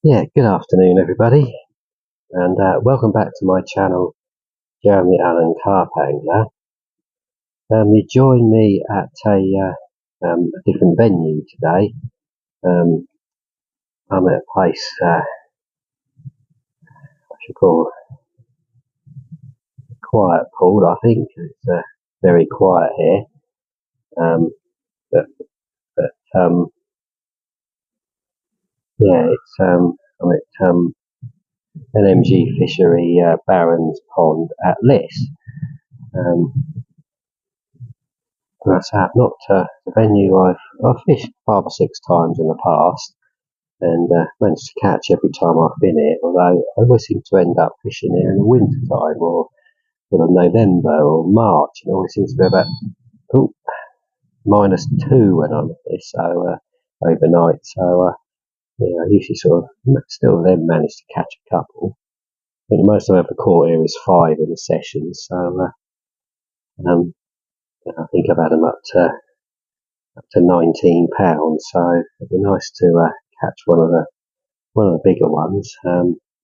Yeah, good afternoon everybody, and welcome back to my channel, Jeremy Allen Carp Angler. You join me at a different venue today. I'm at a place I should call Quiet Pool. I think it's very quiet here, but yeah, it's I'm at NMG Fishery Barron's Pond at Liss. That's not the venue I've fished 5 or 6 times in the past, and managed to catch every time I've been here, although I always seem to end up fishing here in the winter time, or sort of November or March, and it always seems to be about -2 when I'm here, so overnight, so I usually sort of still then manage to catch a couple. I think the most I've ever caught here is 5 in a session, so I think I've had them up to £19, so it'd be nice to catch one of the bigger ones,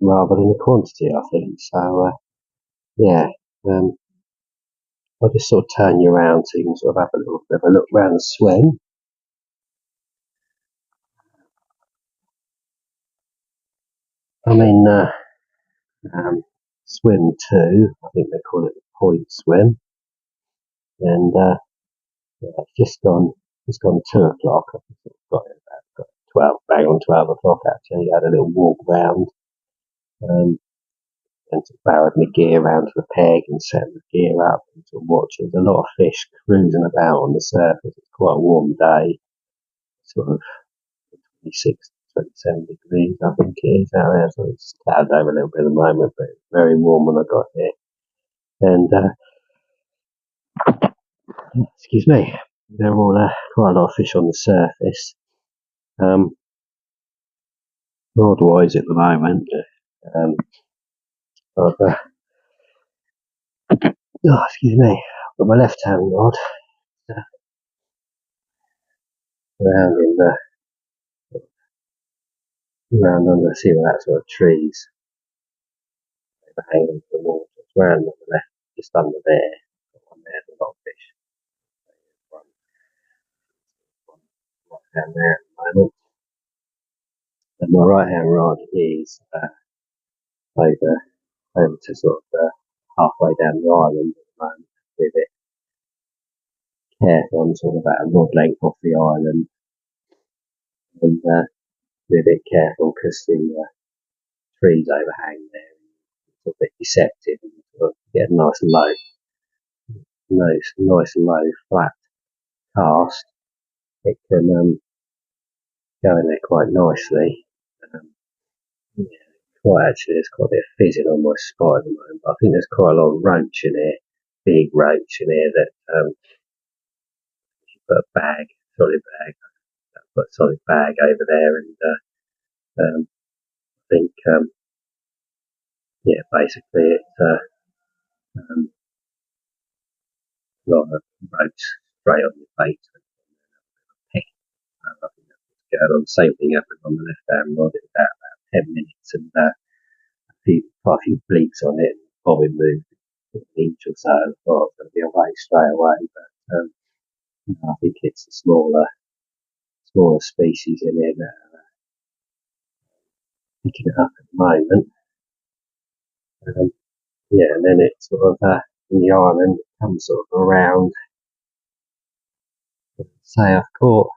rather than the quantity, I think. So yeah, I'll just sort of turn you around so you can sort of have a little bit of a look around the swim. I'm in swim 2, I think they call it the point swim, and yeah, it's just gone 2 o'clock. I think it's got 12, bang on 12 o'clock actually. I had a little walk round, and barrowed my gear around to the peg and set the gear up and sort of watch. There's a lot of fish cruising about on the surface. It's quite a warm day, sort of 26, 27 degrees, I think it is out there. So it's clouded over a little bit at the moment, but it's very warm when I got here. And excuse me, there are all quite a lot of fish on the surface. Rod-wise at the moment, excuse me, I've got my left-hand rod around under, see where that sort of trees overhanging from the water. It's round on the left, just under there. One there's a lot of fish. One right down there at the moment. And my right hand rod is over to sort of halfway down the island at the moment. Be a bit careful. I'm sort of about a rod length off the island, and be a bit careful because the trees overhang there. It's a bit deceptive, and sort of get a nice low flat cast. It can go in there quite nicely. Yeah, there's quite a bit of fizzing on my spot at the moment, but I think there's quite a lot of roach in here, big roach in here that put a bag, put a solid bag over there, and I think yeah, basically it's a lot of roach straight on your bait. I think that's what's going on. Same thing happened on the left hand rod. It was about 10 minutes, and quite a few bleaks on it. Bobbin moved an inch or so. I thought it was going to be away straight away, but I think it's a smaller species in here that are picking it up at the moment. Yeah, and then it's sort of in the island, it comes sort of around. Say I've caught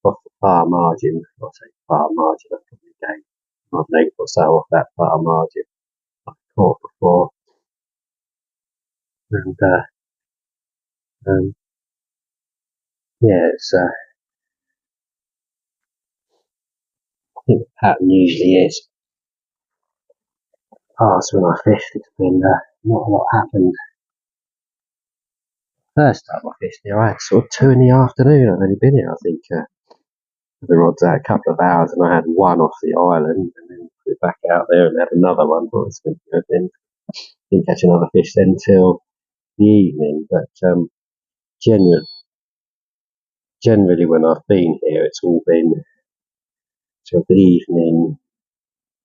off the far margin. I say far margin, I've probably gained a length or so off that far margin I've caught before, and yeah, it's I think the pattern usually is past when I fished. It's been not a lot happened. First time I fished here, I had sort of 2 in the afternoon. I've only been here, I think, the rod's out a couple of hours, and I had one off the island, and then put it back out there and had another one. But it's been good. Then didn't catch another fish then till the evening. But generally when I've been here, it's all been sort of the evening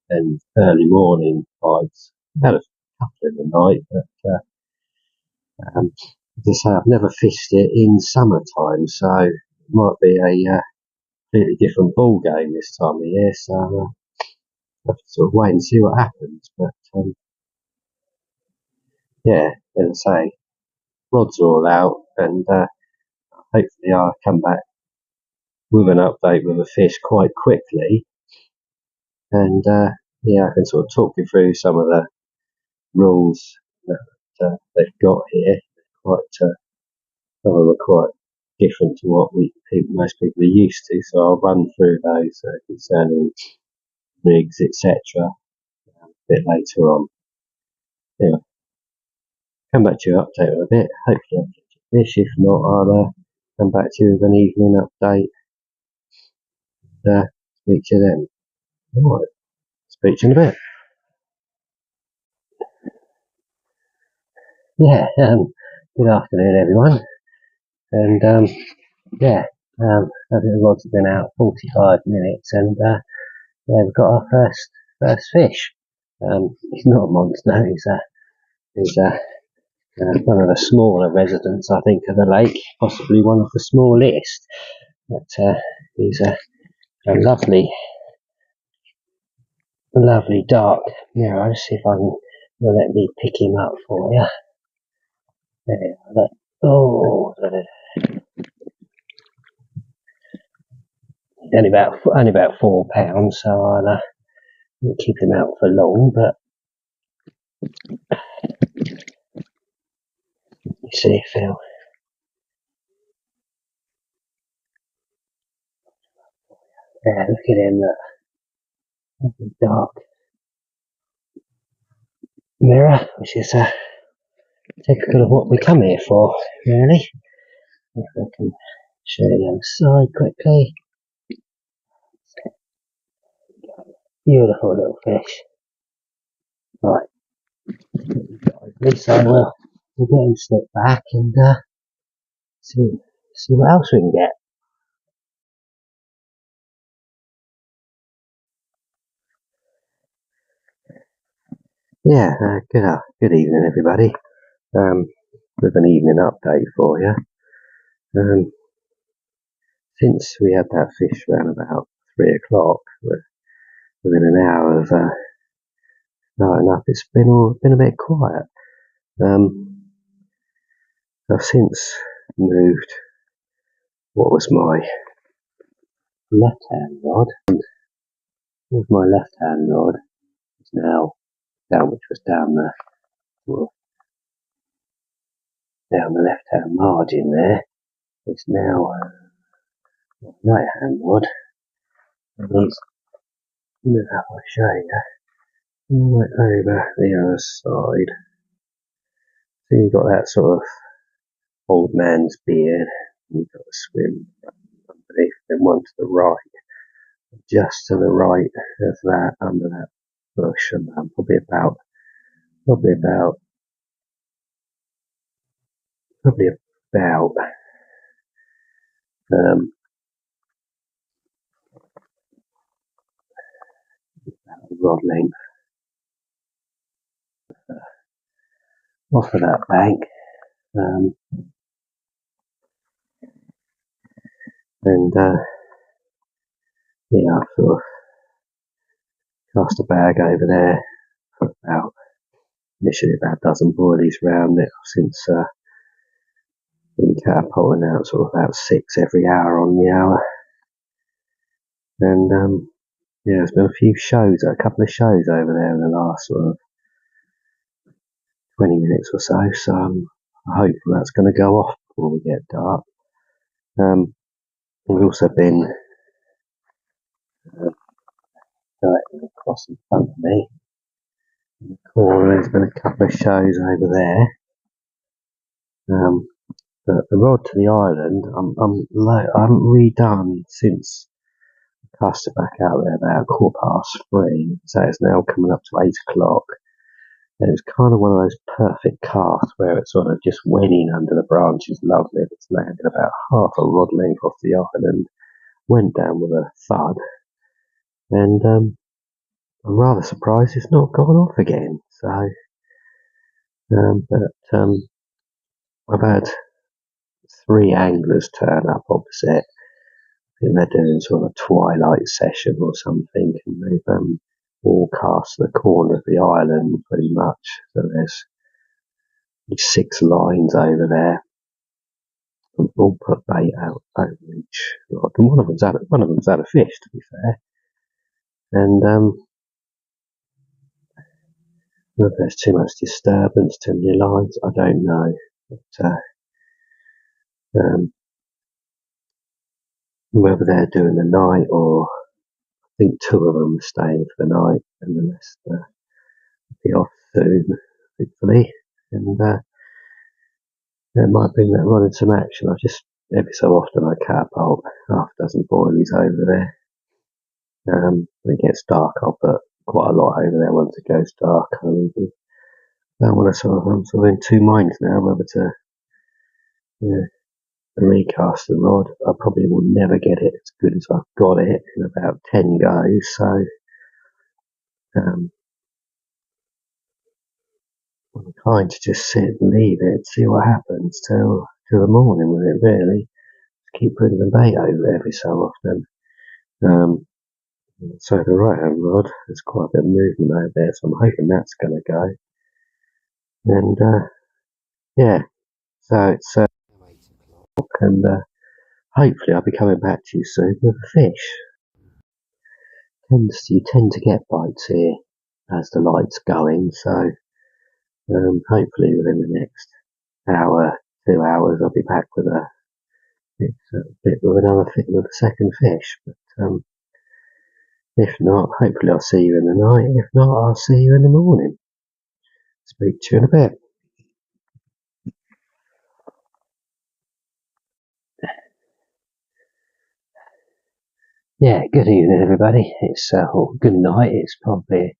and early morning bites. Had a couple in the night, but as I say, I've never fished it in summertime, so it might be a completely different ball game this time of year. So I'll have to sort of wait and see what happens. But yeah, as I say, rods are all out, and hopefully I'll come back with an update with the fish quite quickly. And yeah, I can sort of talk you through some of the rules that they've got here. Quite some of them are quite different to what most people are used to. So I'll run through those concerning rigs, etc. A bit later on. Anyway, come back to your update in a bit. Hopefully I'll catch a fish. If not, I'll come back to you with an evening update. Speak to you then. Alright, speak to you in a bit. Yeah, good afternoon everyone. And yeah, I think the rods have been out 45 minutes, and yeah, we've got our first fish. He's not a monster. He's one of the smaller residents, I think, of the lake, possibly one of the smallest. But he's a lovely dark. Yeah, I'll just see if I can let me pick him up for you. There, oh, only about 4 pounds, so I'll keep him out for long. But you see, Phil. Yeah, look at him, that dark mirror, which is typical of what we come here for, really. If I can show you the other side quickly. Beautiful little fish. Right. At least I will. We'll get him slipped back and see what else we can get. Yeah, good evening everybody. With an evening update for you. Since we had that fish around about 3 o'clock, within an hour of nighting up, it's been a bit quiet. I've since moved what was my left-hand rod, and with my left-hand rod is now down, which was down the left-hand margin there. It's now right-hand rod, and I'll show you right over the other side. So you've got that sort of old man's beard, and you've got a swim underneath, and one to the right, just to the right of that, under that bush, and probably about rod length off of that bank, and yeah, I've sort of cast a bag over there, put initially about a dozen boilies round it. Since been catapulting out sort of about 6 every hour on the hour, and yeah, there's been a couple of shows over there in the last sort of 20 minutes or so, so I hope that's going to go off before we get dark. We've also been directly across in front of me in the corner. There's been a couple of shows over there. But the rod to the island, I haven't redone since I cast it back out there about 3:15, so it's now coming up to 8 o'clock. And it's kind of one of those perfect casts where it sort of just went in under the branches, lovely. It's landed about half a rod length off the island, went down with a thud, and I'm rather surprised it's not gone off again. So, but I've had 3 anglers turn up opposite. I think they're doing sort of a twilight session or something, and they've all cast the corner of the island pretty much. So there's 6 lines over there, and all put bait out over each rod. And one of them's had a fish, to be fair. And whether there's too much disturbance, too many lines, I don't know. But whether they're doing the night, or I think 2 of them are staying for the night, and the rest will be off soon, hopefully. And it might bring that rod in some action. I just, every so often I catapult half a dozen boilies over there. When it gets dark, I'll put quite a lot over there once it goes dark. I don't want to I'm sort of in 2 minds now whether to recast the rod. I probably will never get it as good as I've got it in about 10 goes. So I'm inclined to just sit and leave it, see what happens till the morning with it, really. Just keep putting the bait over it every so often. So the right hand rod, there's quite a bit of movement over there, so I'm hoping that's going to go. And yeah, so it's 8 o'clock, and hopefully I'll be coming back to you soon with a fish. You tend to get bites here as the light's going, so hopefully within the next hour, 2 hours, I'll be back with with a second fish. But if not, hopefully I'll see you in the night. If not, I'll see you in the morning. Speak to you in a bit. Yeah, good evening, everybody. It's or good night. It's probably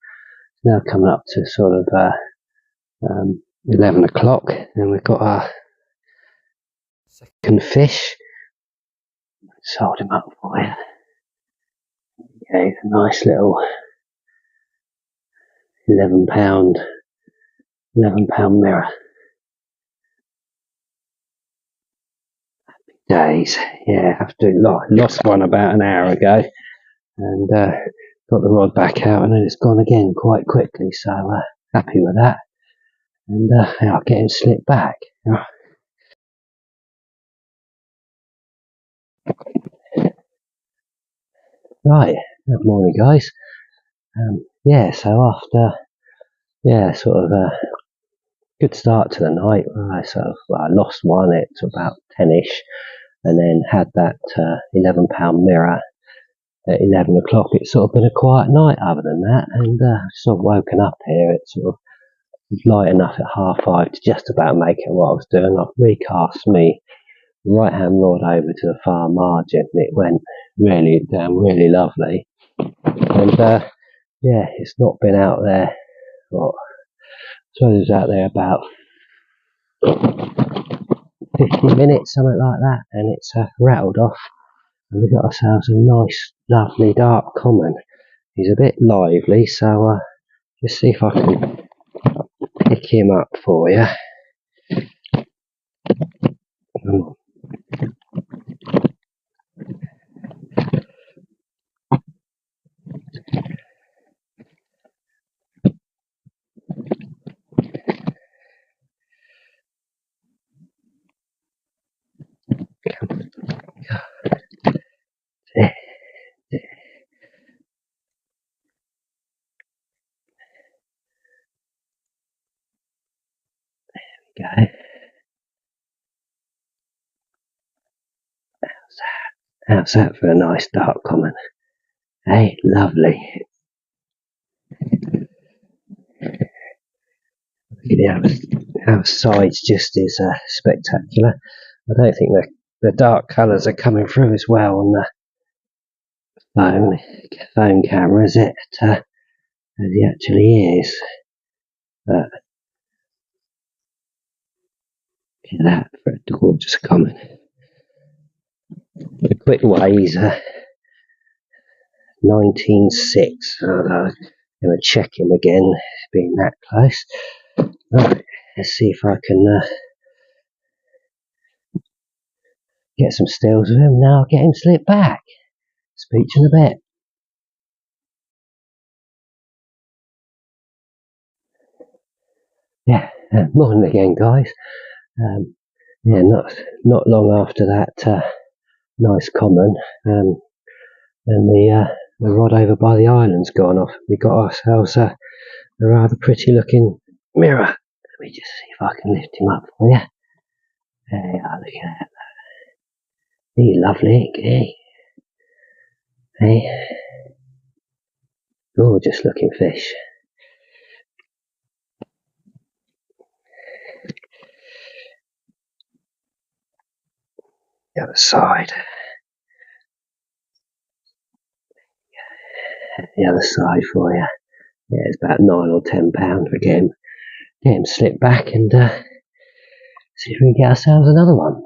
now coming up to sort of 11 o'clock, and we've got our second fish. Sold him up for you. Okay, it's a nice little 11-pound mirror. Days, yeah. Lost one about an hour ago, and got the rod back out, and then it's gone again quite quickly. So happy with that, and I'll get him slipped back. Right, good morning, guys. Yeah, so after sort of a good start to the night, I lost one at about 10ish, and then had that 11-pound mirror at 11 o'clock. It's sort of been a quiet night other than that, and sort of woken up here. It's sort of light enough at 5:30 to just about make it what I was doing. I've recast me right hand rod over to the far margin, and it went really lovely. And yeah, it's not been out there. So it was out there about 50 minutes, something like that, and it's rattled off, and we've got ourselves a nice, lovely dark common. He's a bit lively, so just see if I can pick him up for you. Go. How's that for a nice dark common? Hey, lovely. The other side's just as spectacular. I don't think the dark colours are coming through as well on the phone camera as he actually is. But look at that for a gorgeous common. The quick ways 19.6. I'm going to check him again, being that close. Right, let's see if I can get some stills with him. Now I'll get him slipped back. Speak to you in a bit. Yeah, morning again, guys. Yeah, not long after that nice common, and the rod over by the island's gone off. We got ourselves a rather pretty looking mirror. Let me just see if I can lift him up for you. There you are, look at that. He's lovely, ain't he? Hey, gorgeous looking fish. The other side. The other side for you. Yeah, it's about £9 or £10 for get him slipped back and see if we can get ourselves another one.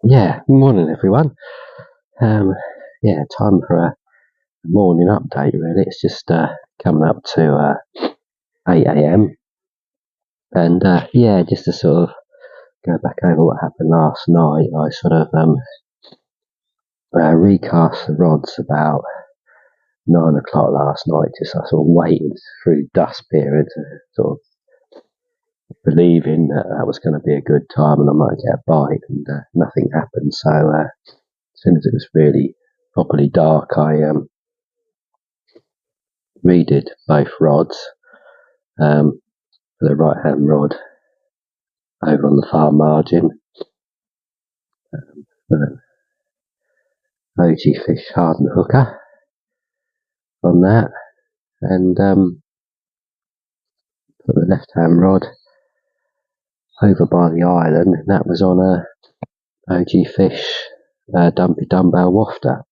Yeah, morning everyone. Yeah, time for a morning update really. It's just coming up to 8 a.m. and yeah, just to sort of go back over what happened last night. I sort of recast the rods about 9 o'clock last night, just sort of waiting through dusk period, sort of believing that was going to be a good time and I might get a bite, and nothing happened. So as soon as it was really properly dark, I redid both rods. For the right hand rod over on the far margin, OG Fish hardened hooker on that, and put the left hand rod over by the island, and that was on a OG Fish dumpy dumbbell wafter.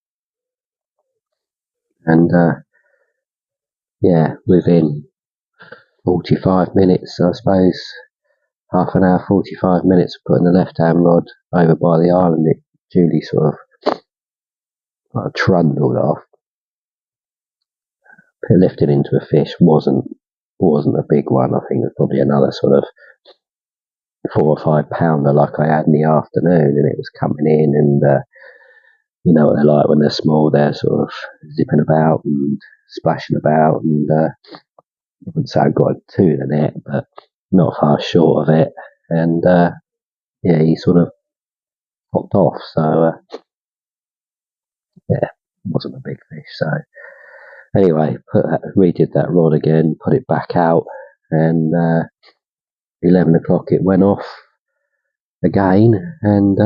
And yeah, within 45 minutes, I suppose, half an hour, 45 minutes of putting the left hand rod over by the island, it duly sort of trundled off. Lifted into a fish wasn't a big one. I think it was probably another sort of 4 or 5 pounder like I had in the afternoon, and it was coming in, and you know what they're like when they're small, they're sort of zipping about and splashing about, and I wouldn't say I got to the net, but not far short of it, and yeah, he sort of popped off. So yeah, it wasn't a big fish. So anyway, redid that rod again, put it back out, and 11 o'clock it went off again, and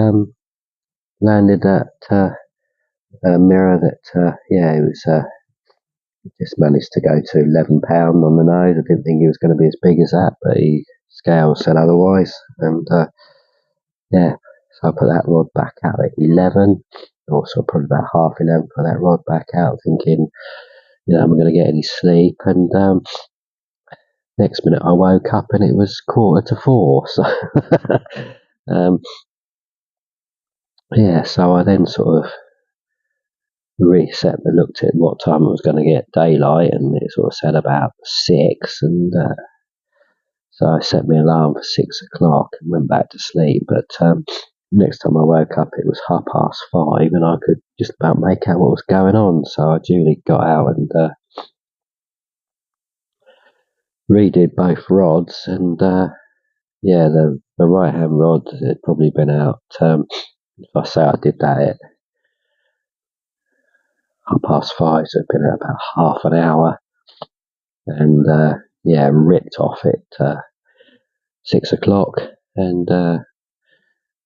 landed at a mirror that yeah, it was just managed to go to £11 on the nose. I didn't think he was going to be as big as that, but he scales said otherwise. And yeah, so I put that rod back out at 11. Also probably about half 11, put that rod back out, thinking, I'm going to get any sleep. And next minute I woke up and it was 3:45. So so I then sort of reset and looked at what time I was going to get daylight, and it sort of said about 6. And so I set my alarm for 6 o'clock and went back to sleep. But next time I woke up, it was 5:30, and I could just about make out what was going on. So I duly got out and redid both rods. And the right hand rod had probably been out. If I say I did that at 5:30, so it'd been out about half an hour. And ripped off at 6 o'clock. And as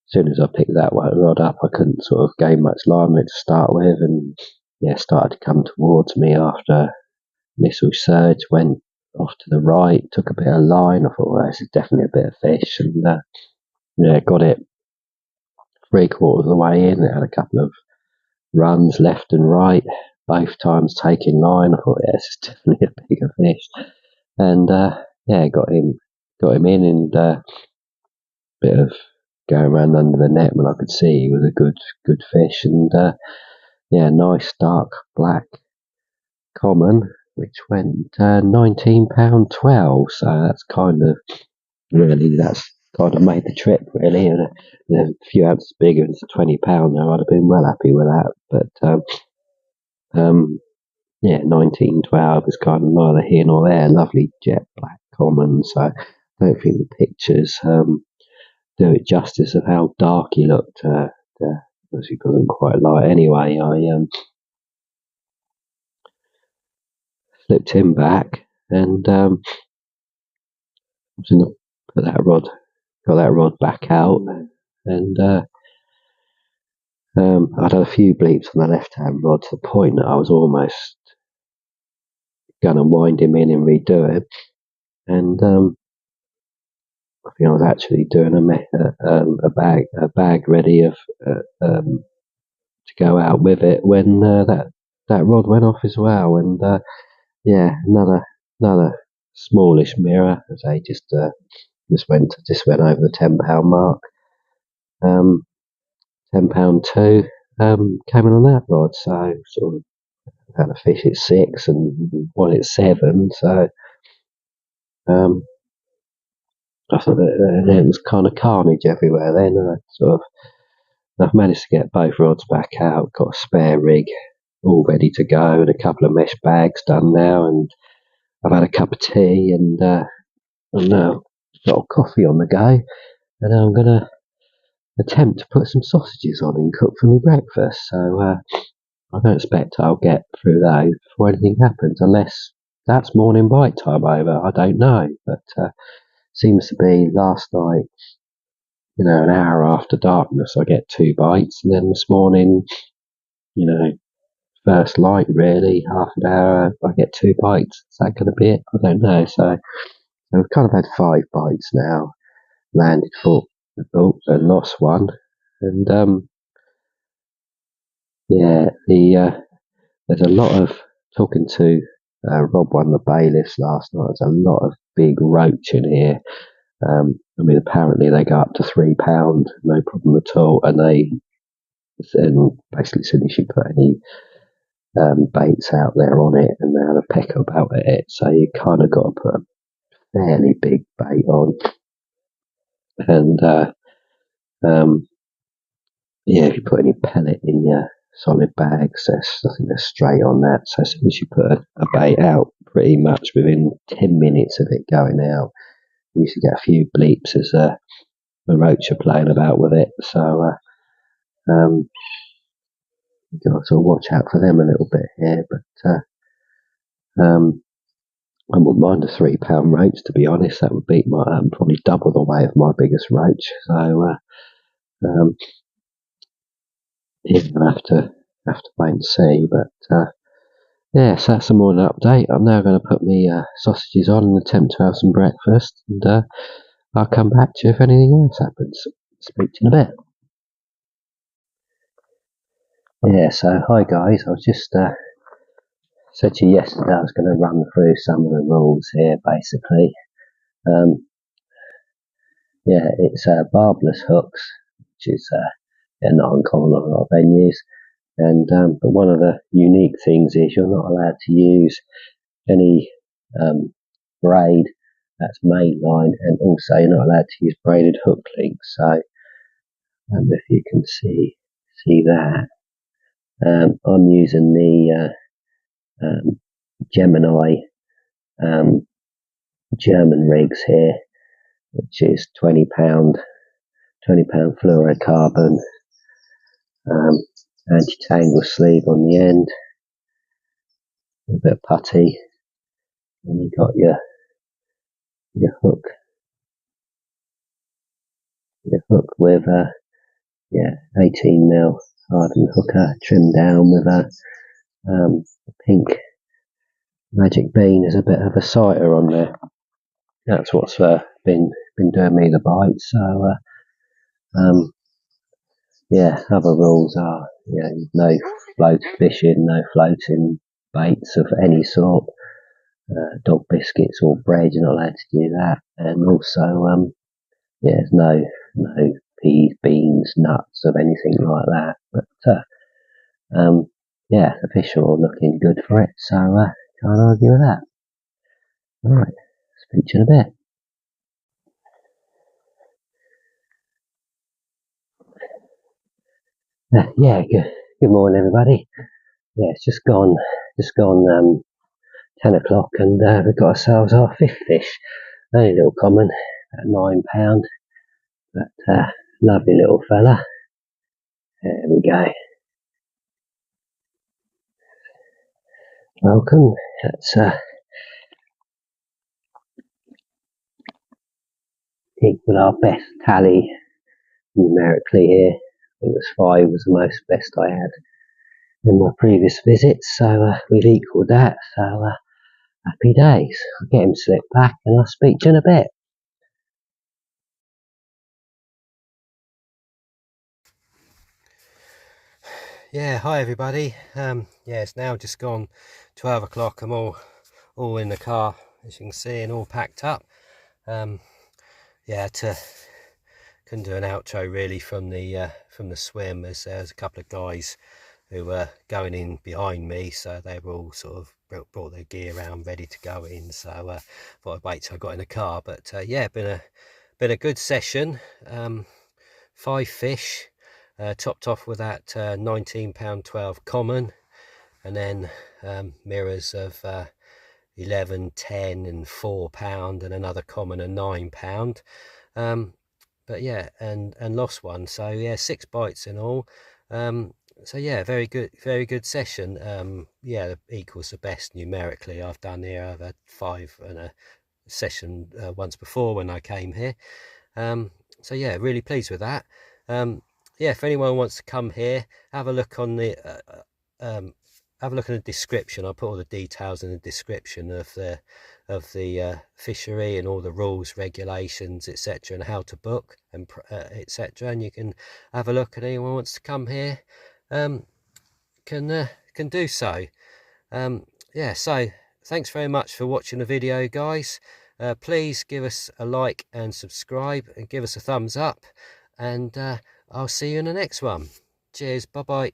soon as I picked that rod up, I couldn't sort of gain much line on it to start with, and started to come towards me after initial surge. Went off to the right, took a bit of line. I thought, well, this is definitely a bit of fish, and got it 3/4 of the way in. It had a couple of runs left and right, both times taking line. I thought, this is definitely a bigger fish, and got him in, and bit of going around under the net when I could see he was a good fish. And nice dark black common, which went £19.12. So that's kind of made the trip really. And a few ounces bigger, it's £20 now. I'd have been well happy with that. But 1912 is kind of neither here nor there. Lovely jet black common. So I don't think the pictures do it justice of how dark he looked. Because he wasn't quite light. Anyway, I flipped him back and got that rod back out, and I'd had a few bleeps on the left hand rod to the point that I was almost going to wind him in and redo it. And I think I was actually doing a bag ready to go out with it when that rod went off as well. And another smallish mirror, as I just went over the £10 mark. £10.2 came in on that rod. So sort of had a fish at 6 and one at 7. So I thought it was kind of carnage everywhere then. And I've managed to get both rods back out, got a spare rig all ready to go, and a couple of mesh bags done now, and I've had a cup of tea, and now got a coffee on the go, and I'm going to attempt to put some sausages on and cook for me breakfast. So I don't expect I'll get through those before anything happens, unless that's morning bite time over. I don't know, but seems to be last night, an hour after darkness I get 2 bites, and then this morning, first light really, half an hour I get 2 bites. Is that going to be it? I don't know. So we've kind of had 5 bites now. Landed 4 and lost 1, and there's a lot of talking to Rob won the bailiffs last night. There's a lot of big roach in here. Apparently they go up to £3, no problem at all, and they basically as soon as you put any baits out there on it, and they have a peck about at it, so you kind of got to put a fairly big bait on. And if you put any pellet in your solid bags, I think they're straight on that. So as soon as you put a bait out, pretty much within 10 minutes of it going out, you usually get a few bleeps as the roach are playing about with it. So you've got to sort of watch out for them a little bit here. But I wouldn't mind a £3 roach, to be honest. That would beat my probably double the weight of my biggest roach. So you're gonna have to wait and see. But so that's the morning update. I'm now going to put me sausages on and attempt to have some breakfast. And I'll come back to you if anything else happens. Speak to you in a bit. Yeah, so hi guys, I was just said to you yesterday I was going to run through some of the rules here basically. Yeah, it's barbless hooks, which is they're not uncommon on a lot of venues. And but one of the unique things is you're not allowed to use any braid that's mainline, and also you're not allowed to use braided hook links. So if you can see that, I'm using the Gemini German rigs here, which is £20 fluorocarbon, anti-tangle sleeve on the end, a bit of putty, and you got your hook with 18mm hardened hooker trimmed down with a pink magic bean as a bit of a sighter on there. That's what's been doing me the bite. So other rules are no float fishing, no floating baits of any sort, dog biscuits or bread, you're not allowed to do that, and also there's no peas, beans, nuts of anything like that. But the fish are all looking good for it, so can't argue with that. Alright, speak to you in a bit. Good morning everybody. Yeah, it's just gone 10 o'clock, and we've got ourselves our fifth fish. Only a little common, at £9, but lovely little fella. There we go. Welcome. That's equal our best tally numerically here. I think it was 5 was the most best I had in my previous visits, so we've equalled that. So happy days. I'll get him slipped back, and I'll speak to you in a bit. Yeah, hi everybody. It's now just gone 12 o'clock. I'm all in the car, as you can see, and all packed up. Couldn't do an outro really from the swim, as there's a couple of guys who were going in behind me, so they were all sort of brought their gear around ready to go in. So thought I'd wait till I got in the car. But been a good session. 5 fish. Topped off with that £19.12 common, and then mirrors of 11, 10 and £4, and another common of £9. And lost one. So 6 bites in all. Very good session. Equals the best numerically I've done here. I've had 5 in a session once before when I came here. Really pleased with that. If anyone wants to come here, have a look on the description. I'll put all the details in the description of the fishery, and all the rules, regulations, etc., and how to book, and etc. And you can have a look, and anyone wants to come here can do so. So thanks very much for watching the video, guys. Please give us a like and subscribe, and give us a thumbs up, and I'll see you in the next one. Cheers. Bye bye.